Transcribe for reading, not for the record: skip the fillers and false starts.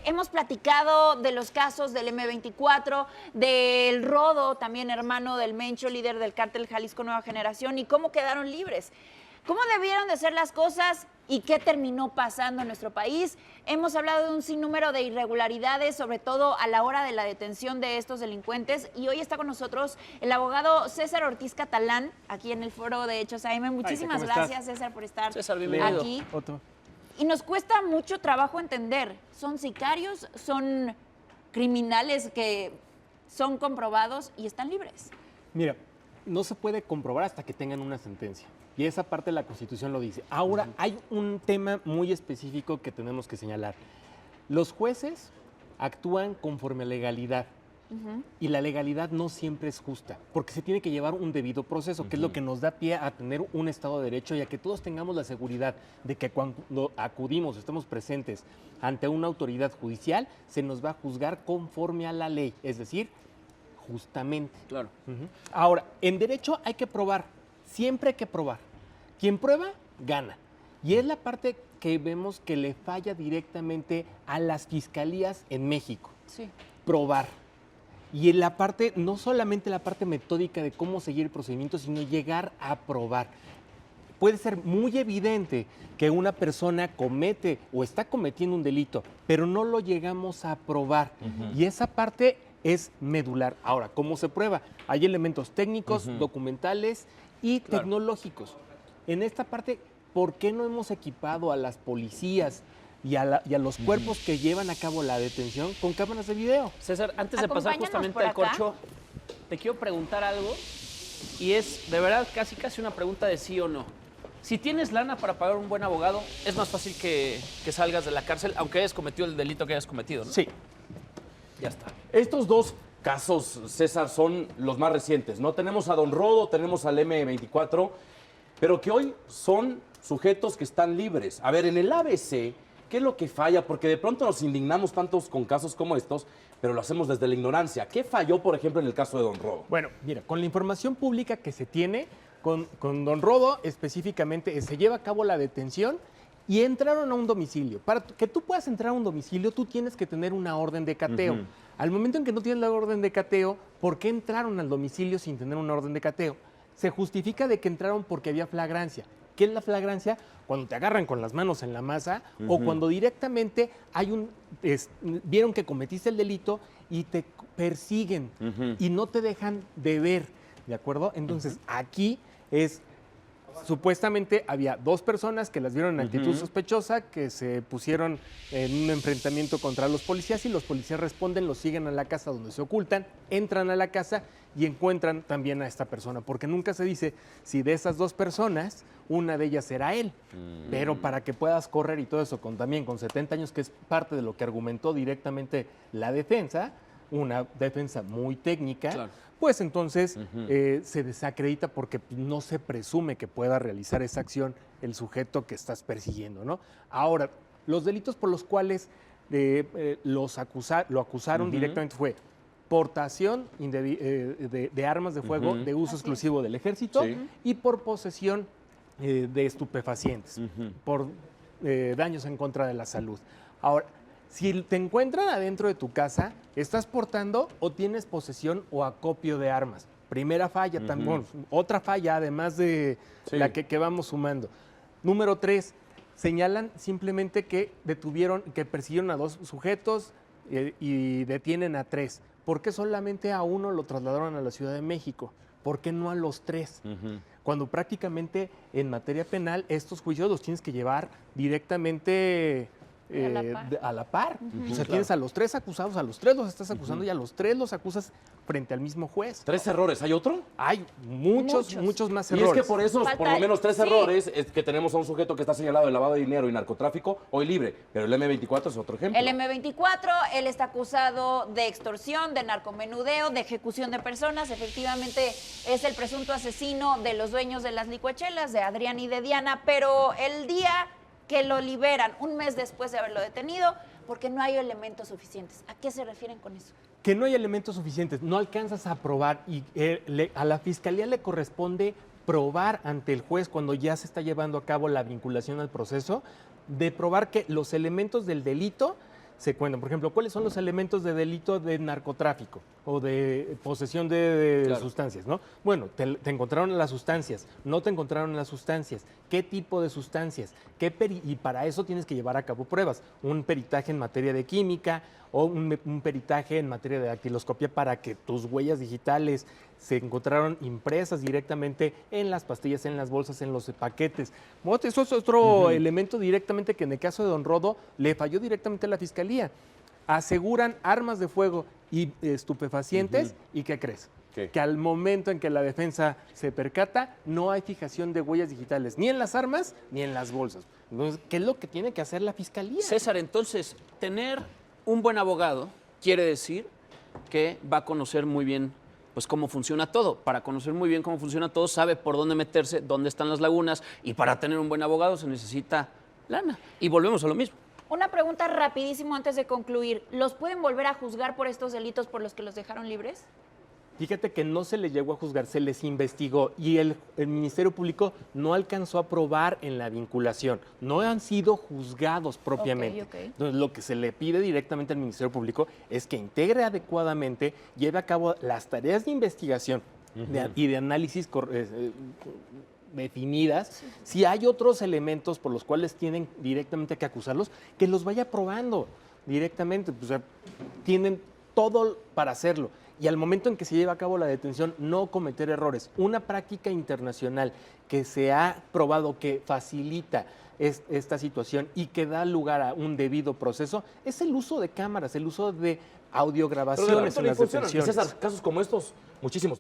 hemos platicado de los casos del M24, del Rodo, también hermano del Mencho, líder del cártel Jalisco Nueva Generación, y cómo quedaron libres. ¿Cómo debieron de ser las cosas y qué terminó pasando en nuestro país? Hemos hablado de un sinnúmero de irregularidades, sobre todo a la hora de la detención de estos delincuentes, y hoy está con nosotros el abogado César Ortiz Catalán, aquí en el Foro de Hechos AM. Muchísimas gracias, César, por estar aquí. Otto. Y nos cuesta mucho trabajo entender, ¿son sicarios? ¿Son criminales que son comprobados y están libres? Mira, no se puede comprobar hasta que tengan una sentencia. Y esa parte de la Constitución lo dice. Ahora, hay un tema muy específico que tenemos que señalar. Los jueces actúan conforme a legalidad. Y la legalidad no siempre es justa, porque se tiene que llevar un debido proceso, que es lo que nos da pie a tener un Estado de Derecho y a que todos tengamos la seguridad de que cuando acudimos, estemos presentes ante una autoridad judicial, se nos va a juzgar conforme a la ley, es decir, justamente. Claro. Ahora, en derecho hay que probar, siempre hay que probar. Quien prueba, gana. Y es la parte que vemos que le falla directamente a las fiscalías en México. Sí. Probar. Y en la parte, no solamente la parte metódica de cómo seguir el procedimiento, sino llegar a probar. Puede ser muy evidente que una persona comete o está cometiendo un delito, pero no lo llegamos a probar. Y esa parte es medular. Ahora, ¿cómo se prueba? Hay elementos técnicos, documentales y tecnológicos. En esta parte, ¿por qué no hemos equipado a las policías y a los cuerpos que llevan a cabo la detención con cámaras de video? César, antes de pasar Acompáñanos justamente por al acá. corcho, te quiero preguntar algo y es de verdad casi una pregunta de sí o no. Si tienes lana para pagar un buen abogado, es más fácil que salgas de la cárcel, aunque hayas cometido el delito que hayas cometido, ¿no? Sí. Ya está. Estos dos casos, César, son los más recientes, ¿no? Tenemos a Don Rodo, tenemos al M24, pero que hoy son sujetos que están libres. A ver, en el ABC, ¿qué es lo que falla? Porque de pronto nos indignamos tantos con casos como estos, pero lo hacemos desde la ignorancia. ¿Qué falló, por ejemplo, en el caso de Don Rodo? Bueno, mira, con la información pública que se tiene, con Don Rodo específicamente, se lleva a cabo la detención y entraron a un domicilio. Para que tú puedas entrar a un domicilio, tú tienes que tener una orden de cateo. Al momento en que no tienes la orden de cateo, ¿por qué entraron al domicilio sin tener una orden de cateo? Se justifica de que entraron porque había flagrancia. ¿Qué es la flagrancia? Cuando te agarran con las manos en la masa o cuando directamente vieron que cometiste el delito y te persiguen y no te dejan de ver, ¿de acuerdo? Entonces, aquí supuestamente había dos personas que las vieron en actitud sospechosa, que se pusieron en un enfrentamiento contra los policías y los policías responden, los siguen a la casa donde se ocultan, entran a la casa y encuentran también a esta persona, porque nunca se dice si de esas dos personas, una de ellas era él. Pero para que puedas correr y todo eso, también con 70 años, que es parte de lo que argumentó directamente la defensa, una defensa muy técnica, Claro. pues entonces se desacredita porque no se presume que pueda realizar esa acción el sujeto que estás persiguiendo, ¿no? Ahora, los delitos por los cuales lo acusaron directamente fue portación de armas de fuego de uso exclusivo del ejército y por posesión de estupefacientes, por daños en contra de la salud. Ahora, si te encuentran adentro de tu casa, estás portando o tienes posesión o acopio de armas. Primera falla, también, otra falla además de la que vamos sumando. Número 3, señalan simplemente que persiguieron a 2 sujetos y detienen a 3. ¿Por qué solamente a uno lo trasladaron a la Ciudad de México? ¿Por qué no a los 3? Cuando prácticamente en materia penal estos juicios los tienes que llevar directamente a la par. O sea, tienes a los 3 acusados, a los 3 los estás acusando y a los 3 los acusas frente al mismo juez. 3 errores, ¿hay otro? Hay muchos más Y errores. es que por esos, por lo menos 3 errores, es que tenemos a un sujeto que está señalado de lavado de dinero y narcotráfico, hoy libre, pero el M24 es otro ejemplo. El M24, él está acusado de extorsión, de narcomenudeo, de ejecución de personas. Efectivamente, es el presunto asesino de los dueños de las licuachelas, de Adrián y de Diana, pero el día que lo liberan, un mes después de haberlo detenido, porque no hay elementos suficientes. ¿A qué se refieren con eso? Que no hay elementos suficientes, no alcanzas a probar y a la fiscalía le corresponde probar ante el juez cuando ya se está llevando a cabo la vinculación al proceso, de probar que los elementos del delito se cuentan. Por ejemplo, ¿cuáles son los elementos de delito de narcotráfico o de posesión de Claro. sustancias, ¿no? Bueno, te encontraron las sustancias, no te encontraron las sustancias, qué tipo de sustancias, y para eso tienes que llevar a cabo pruebas, un peritaje en materia de química o un peritaje en materia de dactiloscopia para que tus huellas digitales se encontraron impresas directamente en las pastillas, en las bolsas, en los paquetes. Bueno, eso es otro elemento directamente que en el caso de Don Rodo le falló directamente a la Fiscalía. Aseguran armas de fuego y estupefacientes, ¿y qué crees? ¿Qué? Que al momento en que la defensa se percata, no hay fijación de huellas digitales, ni en las armas ni en las bolsas. Entonces, ¿qué es lo que tiene que hacer la Fiscalía? César, entonces, tener un buen abogado quiere decir que va a conocer muy bien pues cómo funciona todo. Para conocer muy bien cómo funciona todo, sabe por dónde meterse, dónde están las lagunas, y para tener un buen abogado se necesita lana. Y volvemos a lo mismo. Una pregunta rapidísimo antes de concluir. ¿Los pueden volver a juzgar por estos delitos por los que los dejaron libres? Fíjate que no se les llegó a juzgar, se les investigó y el Ministerio Público no alcanzó a probar en la vinculación. No han sido juzgados propiamente. ok. Entonces, lo que se le pide directamente al Ministerio Público es que integre adecuadamente, lleve a cabo las tareas de investigación y de análisis definidas. Si hay otros elementos por los cuales tienen directamente que acusarlos, que los vaya probando directamente. O sea, tienen todo para hacerlo. Y al momento en que se lleva a cabo la detención, no cometer errores. Una práctica internacional que se ha probado que facilita esta situación y que da lugar a un debido proceso es el uso de cámaras, el uso de Pero de audiograbaciones repente en no las funcionan. detenciones. César, casos como estos, muchísimos.